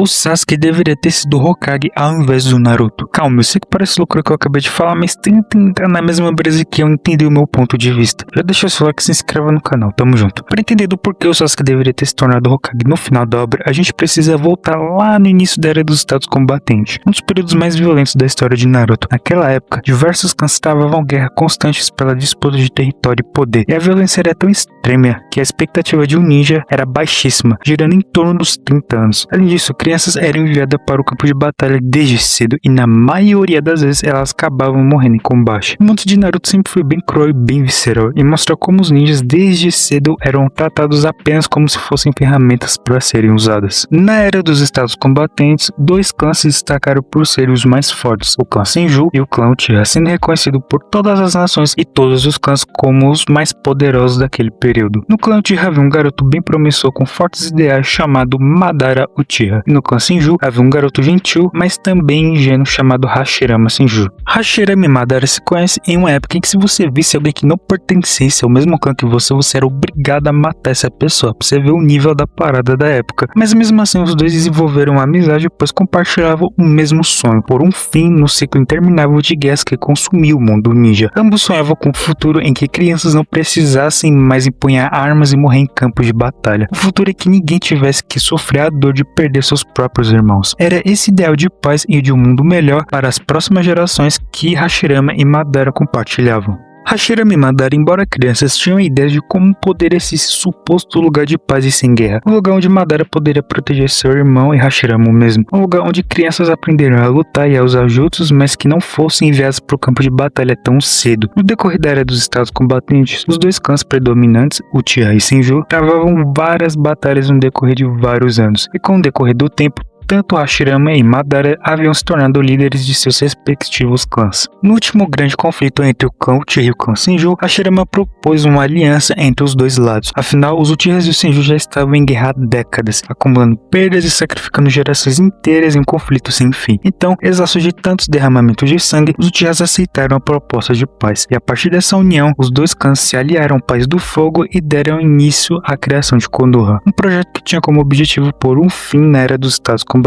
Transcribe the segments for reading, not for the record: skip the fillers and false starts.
O Sasuke deveria ter sido Hokage ao invés do Naruto. Calma, eu sei que parece loucura que eu acabei de falar, mas tenta entrar na mesma brisa que eu entender o meu ponto de vista. Já deixa o seu like e se inscreva no canal, tamo junto. Para entender do porquê o Sasuke deveria ter se tornado Hokage no final da obra, a gente precisa voltar lá no início da Era dos Estados Combatentes, um dos períodos mais violentos da história de Naruto. Naquela época, diversos clãs travavam guerra constantes pela disputa de território e poder, e a violência era tão extrema que a expectativa de um ninja era baixíssima, girando em torno dos 30 anos. Além disso, crianças eram enviadas para o campo de batalha desde cedo e na maioria das vezes elas acabavam morrendo em combate. O mundo de Naruto sempre foi bem cruel e bem visceral e mostra como os ninjas desde cedo eram tratados apenas como se fossem ferramentas para serem usadas. Na Era dos Estados Combatentes, dois clãs se destacaram por serem os mais fortes, o clã Senju e o clã Uchiha, sendo reconhecido por todas as nações e todos os clãs como os mais poderosos daquele período. No clã Uchiha havia um garoto bem promissor com fortes ideais chamado Madara Uchiha. No clã Senju havia um garoto gentil, mas também ingênuo chamado Hashirama Senju. Hashirama e Madara se conhecem em uma época em que se você visse alguém que não pertencesse ao mesmo clã que você era obrigado a matar essa pessoa, pra você ver o nível da parada da época. Mas mesmo assim os dois desenvolveram uma amizade pois compartilhavam o mesmo sonho, por um fim no ciclo interminável de guerras que consumiu o mundo ninja. Ambos sonhavam com um futuro em que crianças não precisassem mais empunhar armas e morrer em campos de batalha. O futuro em que ninguém tivesse que sofrer a dor de perder seus próprios irmãos. Era esse ideal de paz e de um mundo melhor para as próximas gerações que Hashirama e Madara compartilhavam. Hashirama e Madara, embora crianças, tinham a ideia de como poderia ser esse suposto lugar de paz e sem guerra. Um lugar onde Madara poderia proteger seu irmão e Hashirama o mesmo. Um lugar onde crianças aprenderiam a lutar e a usar jutsus, mas que não fossem enviadas para o campo de batalha tão cedo. No decorrer da Era dos Estados Combatentes, os dois clãs predominantes, Uchiha e Senju, travavam várias batalhas no decorrer de vários anos. E com o decorrer do tempo, tanto Hashirama e Madara haviam se tornado líderes de seus respectivos clãs. No último grande conflito entre o clã Uchiha e o clã Senju, Hashirama propôs uma aliança entre os dois lados. Afinal, os Uchihas e o Senju já estavam em guerra há décadas, acumulando perdas e sacrificando gerações inteiras em um conflito sem fim. Então, exaustos de tantos derramamentos de sangue, os Uchihas aceitaram a proposta de paz. E a partir dessa união, os dois clãs se aliaram ao País do Fogo e deram início à criação de Konoha, um projeto que tinha como objetivo pôr um fim na Era dos Estados Combatentes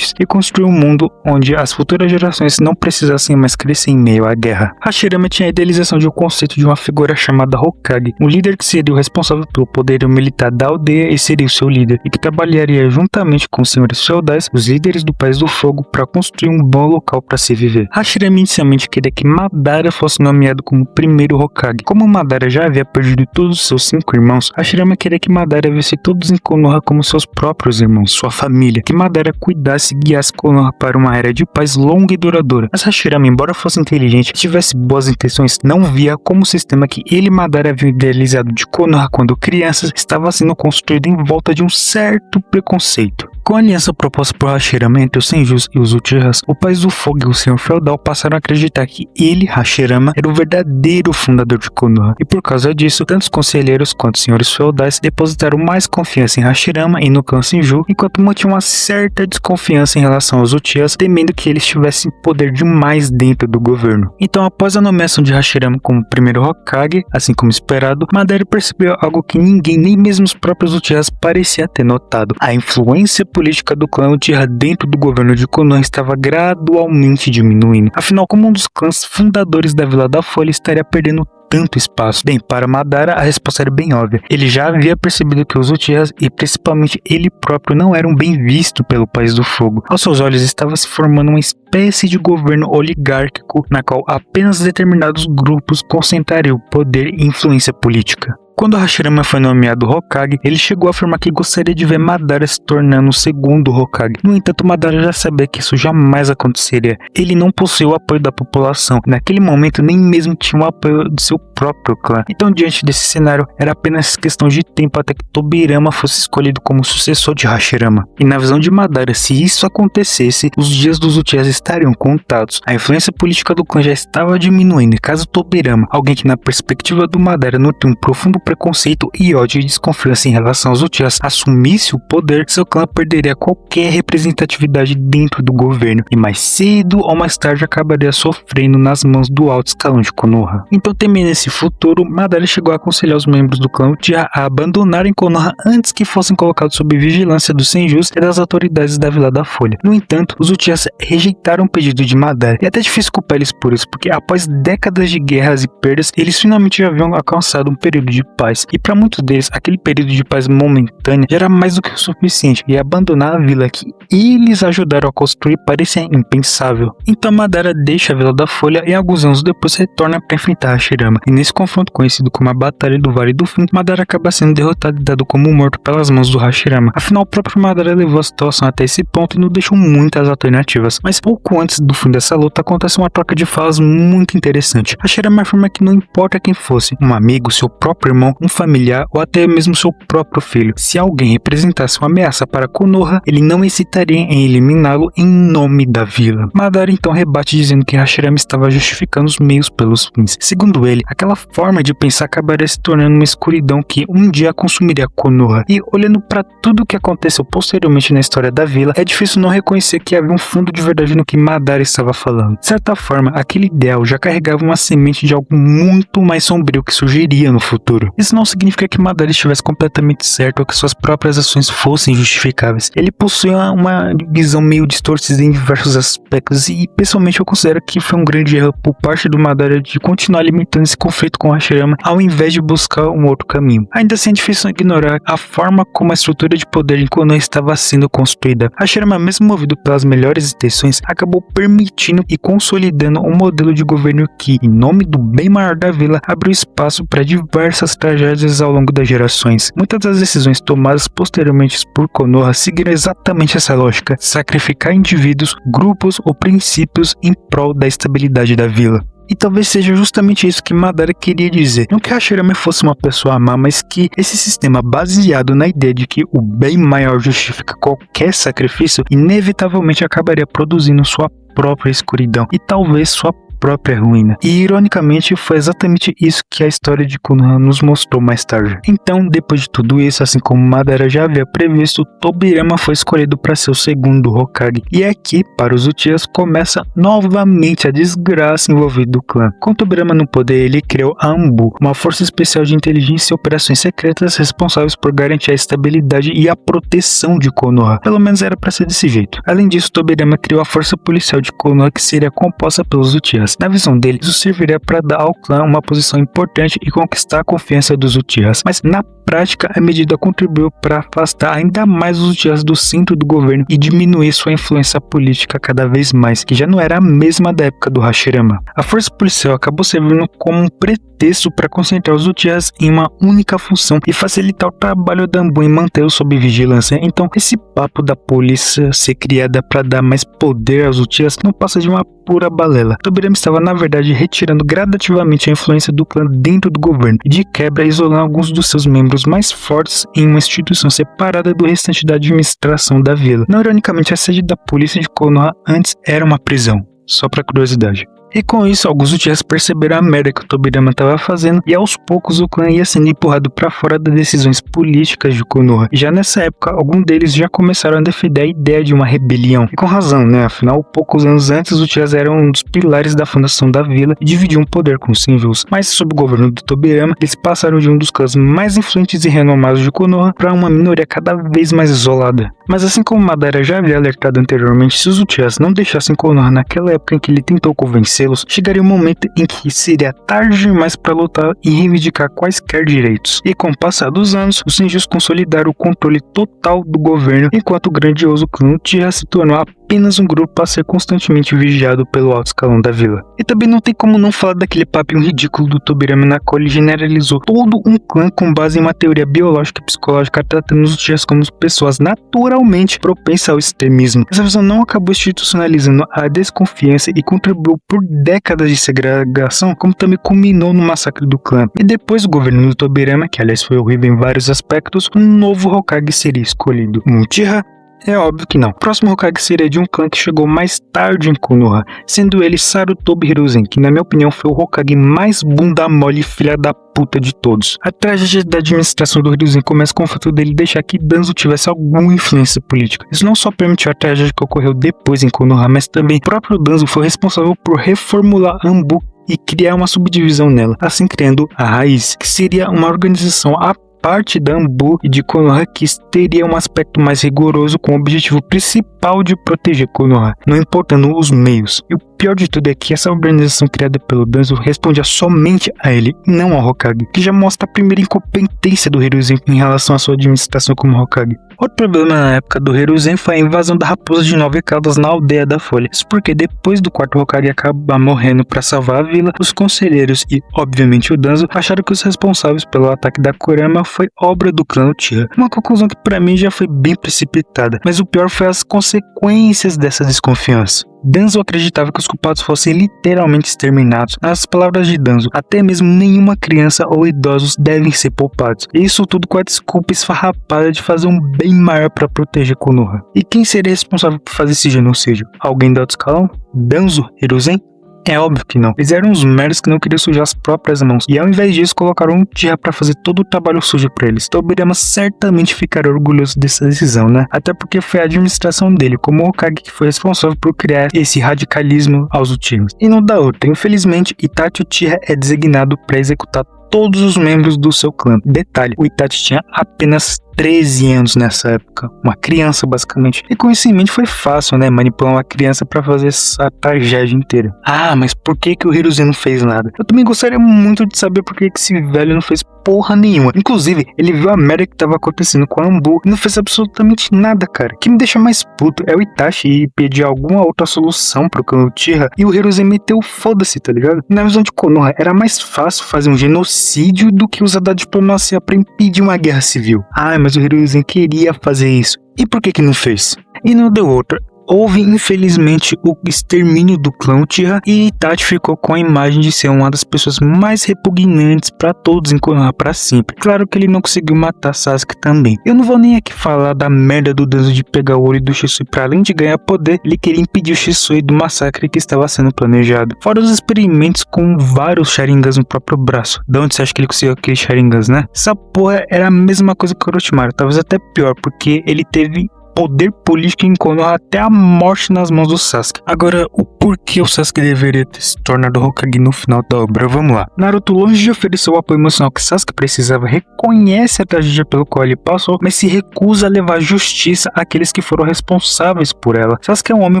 e construir um mundo onde as futuras gerações não precisassem mais crescer em meio à guerra. Hashirama tinha a idealização de um conceito de uma figura chamada Hokage, um líder que seria o responsável pelo poderio militar da aldeia e seria o seu líder, e que trabalharia juntamente com os senhores feudais, os líderes do País do Fogo, para construir um bom local para se viver. Hashirama inicialmente queria que Madara fosse nomeado como o primeiro Hokage. Como Madara já havia perdido todos os seus 5 irmãos, Hashirama queria que Madara visse todos em Konoha como seus próprios irmãos, sua família, que Madara cuidasse e guiasse Konoha para uma era de paz longa e duradoura. Mas Hashirama, embora fosse inteligente e tivesse boas intenções, não via como o sistema que ele e Madara haviam idealizado de Konoha quando crianças estava sendo construído em volta de um certo preconceito. Com a aliança proposta por Hashirama entre os Senjus e os Uchihas, o País do Fogo e o Senhor Feudal passaram a acreditar que ele, Hashirama, era o verdadeiro fundador de Konoha, e por causa disso, tanto os conselheiros quanto os senhores feudais depositaram mais confiança em Hashirama e no clã Senju, enquanto mantinham uma certa desconfiança em relação aos Uchihas, temendo que eles tivessem poder demais dentro do governo. Então, após a nomeação de Hashirama como primeiro Hokage, assim como esperado, Madara percebeu algo que ninguém, nem mesmo os próprios Uchihas, parecia ter notado: a influência política do clã Uchiha dentro do governo de Konoha estava gradualmente diminuindo. Afinal, como um dos clãs fundadores da Vila da Folha, estaria perdendo tanto espaço? Bem, para Madara a resposta era bem óbvia. Ele já havia percebido que os Uchihas, e principalmente ele próprio, não eram bem vistos pelo País do Fogo. Aos seus olhos estava se formando uma espécie de governo oligárquico na qual apenas determinados grupos concentrariam poder e influência política. Quando Hashirama foi nomeado Hokage, ele chegou a afirmar que gostaria de ver Madara se tornando o segundo Hokage. No entanto, Madara já sabia que isso jamais aconteceria. Ele não possuía o apoio da população. Naquele momento, nem mesmo tinha o apoio de seu próprio clã. Então, diante desse cenário, era apenas questão de tempo até que Tobirama fosse escolhido como sucessor de Hashirama. E na visão de Madara, se isso acontecesse, os dias dos Uchihas estariam contados. A influência política do clã já estava diminuindo, e caso Tobirama, alguém que na perspectiva do Madara nutre um profundo preconceito e ódio e desconfiança em relação aos Uchihas assumisse o poder, seu clã perderia qualquer representatividade dentro do governo e mais cedo ou mais tarde acabaria sofrendo nas mãos do alto escalão de Konoha. Então, temendo esse futuro, Madara chegou a aconselhar os membros do clã Uchiha a abandonarem Konoha antes que fossem colocados sob vigilância dos Senjus e das autoridades da Vila da Folha. No entanto, os Uchihas rejeitaram o pedido de Madara, e é até difícil culpar eles por isso, porque após décadas de guerras e perdas, eles finalmente já haviam alcançado um período de paz, e para muitos deles, aquele período de paz momentânea já era mais do que o suficiente, e abandonar a vila que eles ajudaram a construir parecia impensável. Então Madara deixa a Vila da Folha e alguns anos depois retorna para enfrentar Hashirama, e nesse confronto conhecido como a Batalha do Vale do Fim, Madara acaba sendo derrotado e dado como morto pelas mãos do Hashirama. Afinal, o próprio Madara levou a situação até esse ponto e não deixou muitas alternativas, mas pouco antes do fim dessa luta acontece uma troca de falas muito interessante. Hashirama afirma que não importa quem fosse, um amigo, seu próprio irmão, um familiar ou até mesmo seu próprio filho, se alguém representasse uma ameaça para Konoha, ele não hesitaria em eliminá-lo em nome da vila. Madara então rebate dizendo que Hashirama estava justificando os meios pelos fins. Segundo ele, aquela forma de pensar acabaria se tornando uma escuridão que um dia consumiria Konoha. E olhando para tudo o que aconteceu posteriormente na história da vila, é difícil não reconhecer que havia um fundo de verdade no que Madara estava falando. De certa forma, aquele ideal já carregava uma semente de algo muito mais sombrio que surgiria no futuro. Isso não significa que Madara estivesse completamente certo ou que suas próprias ações fossem justificáveis. Ele possuía uma visão meio distorcida em diversos aspectos e pessoalmente eu considero que foi um grande erro por parte do Madara de continuar alimentando esse conflito com Hashirama ao invés de buscar um outro caminho. Ainda assim é difícil ignorar a forma como a estrutura de poder em Konoha estava sendo construída. Hashirama, mesmo movido pelas melhores intenções, acabou permitindo e consolidando um modelo de governo que, em nome do bem maior da vila, abriu espaço para diversas tragédias ao longo das gerações. Muitas das decisões tomadas posteriormente por Konoha seguiram exatamente essa lógica: sacrificar indivíduos, grupos ou princípios em prol da estabilidade da vila. E talvez seja justamente isso que Madara queria dizer. Não que Hashirama fosse uma pessoa má, mas que esse sistema baseado na ideia de que o bem maior justifica qualquer sacrifício, inevitavelmente acabaria produzindo sua própria escuridão e talvez sua própria ruína. E ironicamente foi exatamente isso que a história de Konoha nos mostrou mais tarde. Então, depois de tudo isso, assim como Madara já havia previsto, Tobirama foi escolhido para ser o segundo Hokage. E aqui, para os Uchihas, começa novamente a desgraça envolvida o clã. Com Tobirama no poder, ele criou a Anbu, uma força especial de inteligência e operações secretas responsáveis por garantir a estabilidade e a proteção de Konoha. Pelo menos era para ser desse jeito. Além disso, Tobirama criou a força policial de Konoha, que seria composta pelos Uchihas. Na visão dele, isso serviria para dar ao clã uma posição importante e conquistar a confiança dos Uchihas, mas na prática a medida contribuiu para afastar ainda mais os Uchihas do centro do governo e diminuir sua influência política cada vez mais, que já não era a mesma da época do Hashirama. A força policial acabou servindo como um pretexto para concentrar os Uchihas em uma única função e facilitar o trabalho da Anbu em mantê-los sob vigilância. Então, esse papo da polícia ser criada para dar mais poder aos Uchihas não passa de uma pura balela. Tobirama estava na verdade retirando gradativamente a influência do clã dentro do governo e de quebra isolando alguns dos seus membros mais fortes em uma instituição separada do restante da administração da vila. Não ironicamente, a sede da polícia de Konoha antes era uma prisão. Só pra curiosidade. E com isso, alguns Uchihas perceberam a merda que o Tobirama estava fazendo e aos poucos o clã ia sendo empurrado para fora das decisões políticas de Konoha. E já nessa época, alguns deles já começaram a defender a ideia de uma rebelião. E com razão, né? Afinal, poucos anos antes, os Uchihas eram um dos pilares da fundação da vila e dividiam o poder com os Senjus. Mas sob o governo do Tobirama, eles passaram de um dos clãs mais influentes e renomados de Konoha para uma minoria cada vez mais isolada. Mas assim como Madara já havia alertado anteriormente, se os Uchihas não deixassem Konoha naquela época em que ele tentou convencê-los, chegaria um momento em que seria tarde demais para lutar e reivindicar quaisquer direitos. E com o passar dos anos, os Senjus consolidaram o controle total do governo, enquanto o grandioso clã Uchiha se tornou apenas um grupo a ser constantemente vigiado pelo alto escalão da vila. E também não tem como não falar daquele papinho ridículo do Tobirama na qual ele generalizou todo um clã com base em uma teoria biológica e psicológica, tratando os Uchihas como pessoas naturalmente propensas ao extremismo. Essa visão não acabou institucionalizando a desconfiança e contribuiu por décadas de segregação, como também culminou no massacre do clã. E depois do governo do Tobirama, que aliás foi horrível em vários aspectos, um novo Hokage seria escolhido, um Uchiha É óbvio que não. O próximo Hokage seria de um clã que chegou mais tarde em Konoha, sendo ele Sarutobi Hiruzen, que na minha opinião foi o Hokage mais bunda mole e filha da puta de todos. A tragédia da administração do Hiruzen começa com o fato dele deixar que Danzo tivesse alguma influência política. Isso não só permitiu a tragédia que ocorreu depois em Konoha, mas também o próprio Danzo foi responsável por reformular Anbu e criar uma subdivisão nela, assim criando a Raiz, que seria uma organização à parte da Anbu e de Konoha que teria um aspecto mais rigoroso com o objetivo principal de proteger Konoha, não importando os meios. E o pior de tudo é que essa organização criada pelo Danzo respondia somente a ele e não ao Hokage, que já mostra a primeira incompetência do Hiruzen em relação à sua administração como Hokage. Outro problema na época do Hiruzen foi a invasão da Raposa de 9 Caudas na Aldeia da Folha. Isso porque depois do quarto Hokage acabar morrendo para salvar a vila, os conselheiros e, obviamente, o Danzo acharam que os responsáveis pelo ataque da Kurama foi obra do clã Uchiha. Uma conclusão que para mim já foi bem precipitada, mas o pior foi as consequências dessa desconfiança. Danzo acreditava que os culpados fossem literalmente exterminados. Nas palavras de Danzo, até mesmo nenhuma criança ou idosos devem ser poupados. Isso tudo com a desculpa esfarrapada de fazer um bem maior para proteger Konoha. E quem seria responsável por fazer esse genocídio? Alguém do alto escalão? Danzo? Hiruzen? É óbvio que não. Eles eram uns merdas que não queriam sujar as próprias mãos. E ao invés disso, colocaram um Uchiha pra fazer todo o trabalho sujo pra eles. Tobirama certamente ficaria orgulhoso dessa decisão, né? Até porque foi a administração dele, como o Hokage, que foi responsável por criar esse radicalismo aos Uchihas. E não dá outra. Infelizmente, Itachi Uchiha é designado pra executar todos os membros do seu clã. Detalhe, o Itachi tinha apenas 13 anos nessa época, uma criança basicamente. E com isso em mente foi fácil, né, manipular uma criança pra fazer essa tragédia inteira. Ah, mas por que o Hiruzen não fez nada? Eu também gostaria muito de saber por que esse velho não fez porra nenhuma. Inclusive, ele viu a merda que tava acontecendo com a Anbu e não fez absolutamente nada, cara. O que me deixa mais puto é o Itachi e pedir alguma outra solução pro clã Uchiha e o Hiruzen meteu foda-se, tá ligado? Na visão de Konoha, era mais fácil fazer um genocídio do que usar da diplomacia pra impedir uma guerra civil. Ah, mas o Hiruzen queria fazer isso. E por que não fez? E não deu outra. Houve, infelizmente, o extermínio do clã Uchiha e Itachi ficou com a imagem de ser uma das pessoas mais repugnantes para todos em Konoha para sempre. Claro que ele não conseguiu matar Sasuke também. Eu não vou nem aqui falar da merda do Danzo de pegar o olho do Shisui para além de ganhar poder, ele queria impedir o Shisui do massacre que estava sendo planejado. Fora os experimentos com vários Sharingans no próprio braço. De onde você acha que ele conseguiu aqueles Sharingans, né? Essa porra era a mesma coisa que o Orochimaru, talvez até pior, porque ele teve poder político em Konoha até a morte nas mãos do Sasuke. Agora, o porquê o Sasuke deveria ter se tornado Hokage no final da obra? Vamos lá. Naruto, longe de oferecer o apoio emocional que Sasuke precisava, reconhece a tragédia pelo qual ele passou, mas se recusa a levar justiça àqueles que foram responsáveis por ela. Sasuke é um homem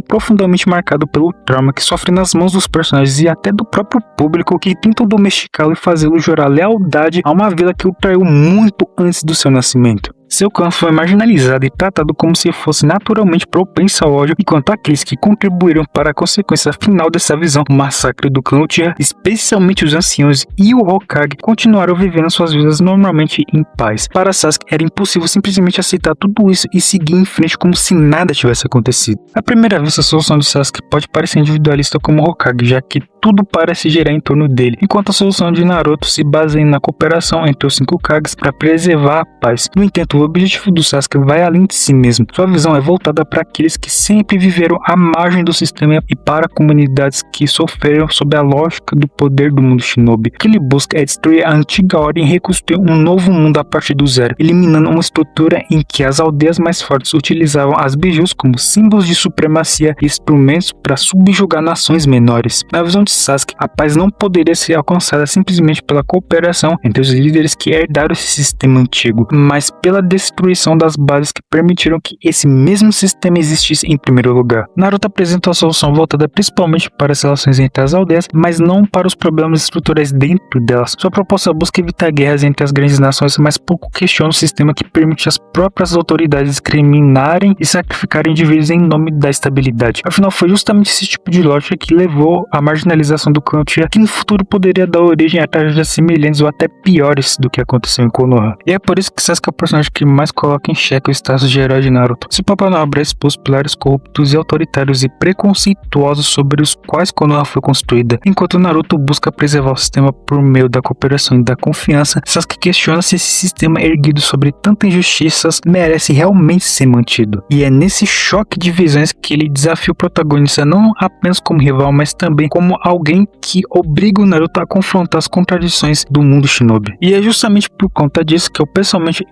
profundamente marcado pelo trauma que sofre nas mãos dos personagens e até do próprio público que tentam domesticá-lo e fazê-lo jurar lealdade a uma vila que o traiu muito antes do seu nascimento. Seu clã foi marginalizado e tratado como se fosse naturalmente propenso ao ódio, enquanto aqueles que contribuíram para a consequência final dessa visão, o massacre do clã Uchiha, especialmente os anciãos e o Hokage, continuaram vivendo suas vidas normalmente em paz. Para Sasuke era impossível simplesmente aceitar tudo isso e seguir em frente como se nada tivesse acontecido. À primeira vista, a solução de Sasuke pode parecer individualista como Hokage, já que tudo parece girar em torno dele, enquanto a solução de Naruto se baseia na cooperação entre os 5 Kages para preservar a paz. No entanto, o objetivo do Sasuke vai além de si mesmo. Sua visão é voltada para aqueles que sempre viveram à margem do sistema e para comunidades que sofreram sob a lógica do poder do mundo shinobi. O que ele busca é destruir a antiga ordem e reconstruir um novo mundo a partir do zero, eliminando uma estrutura em que as aldeias mais fortes utilizavam as bijus como símbolos de supremacia e instrumentos para subjugar nações menores. Na visão de Sasuke, a paz não poderia ser alcançada simplesmente pela cooperação entre os líderes que herdaram esse sistema antigo, mas pela destruição das bases que permitiram que esse mesmo sistema existisse em primeiro lugar. Naruto apresenta a solução voltada principalmente para as relações entre as aldeias, mas não para os problemas estruturais dentro delas. Sua proposta busca evitar guerras entre as grandes nações, mas pouco questiona o sistema que permite às próprias autoridades discriminarem e sacrificarem indivíduos em nome da estabilidade. Afinal, foi justamente esse tipo de lógica que levou à marginalização do clã Uchiha, que no futuro poderia dar origem a tragédias semelhantes ou até piores do que aconteceu em Konoha. E é por isso que Sasuke é o personagem que mais coloca em xeque o status de herói de Naruto. Seu papel na obra é expor os pilares corruptos e autoritários e preconceituosos sobre os quais Konoha foi construída. Enquanto Naruto busca preservar o sistema por meio da cooperação e da confiança, Sasuke questiona se esse sistema erguido sobre tantas injustiças merece realmente ser mantido. E é nesse choque de visões que ele desafia o protagonista não apenas como rival, mas também como alguém que obriga o Naruto a confrontar as contradições do mundo shinobi. E é justamente por conta disso que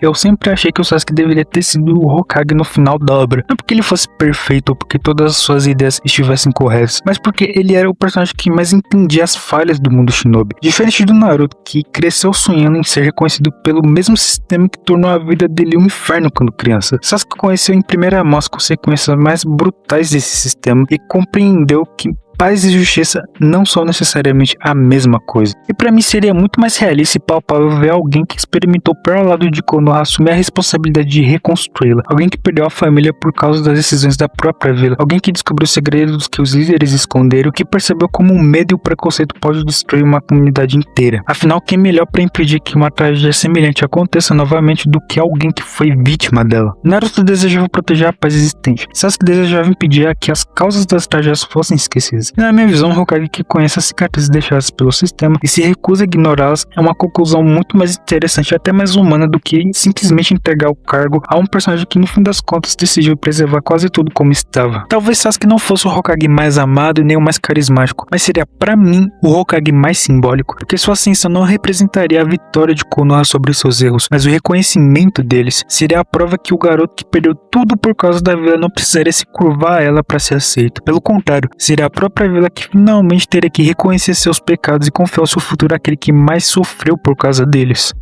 eu sempre achei que o Sasuke deveria ter sido o Hokage no final da obra. Não porque ele fosse perfeito ou porque todas as suas ideias estivessem corretas, mas porque ele era o personagem que mais entendia as falhas do mundo shinobi. Diferente do Naruto, que cresceu sonhando em ser reconhecido pelo mesmo sistema que tornou a vida dele um inferno quando criança. Sasuke conheceu em primeira mão as consequências mais brutais desse sistema e compreendeu que paz e justiça não são necessariamente a mesma coisa. E pra mim seria muito mais realista e palpável ver alguém que experimentou pelo lado de Konoha assumir a responsabilidade de reconstruí-la. Alguém que perdeu a família por causa das decisões da própria vila. Alguém que descobriu segredos que os líderes esconderam, que percebeu como o medo e o preconceito pode destruir uma comunidade inteira. Afinal, quem melhor para impedir que uma tragédia semelhante aconteça novamente do que alguém que foi vítima dela? Naruto desejava proteger a paz existente. Sasuke desejava impedir que as causas das tragédias fossem esquecidas. E na minha visão, o Hokage que conhece as cicatrizes deixadas pelo sistema e se recusa a ignorá-las é uma conclusão muito mais interessante e até mais humana do que simplesmente entregar o cargo a um personagem que no fim das contas decidiu preservar quase tudo como estava. Talvez Sasuke não fosse o Hokage mais amado e nem o mais carismático, mas seria pra mim o Hokage mais simbólico, porque sua ascensão não representaria a vitória de Konoha sobre seus erros, mas o reconhecimento deles. Seria a prova que o garoto que perdeu tudo por causa da vila não precisaria se curvar a ela para ser aceito. Pelo contrário, seria a própria vila que finalmente teria que reconhecer seus pecados e confiar o seu futuro àquele que mais sofreu por causa deles.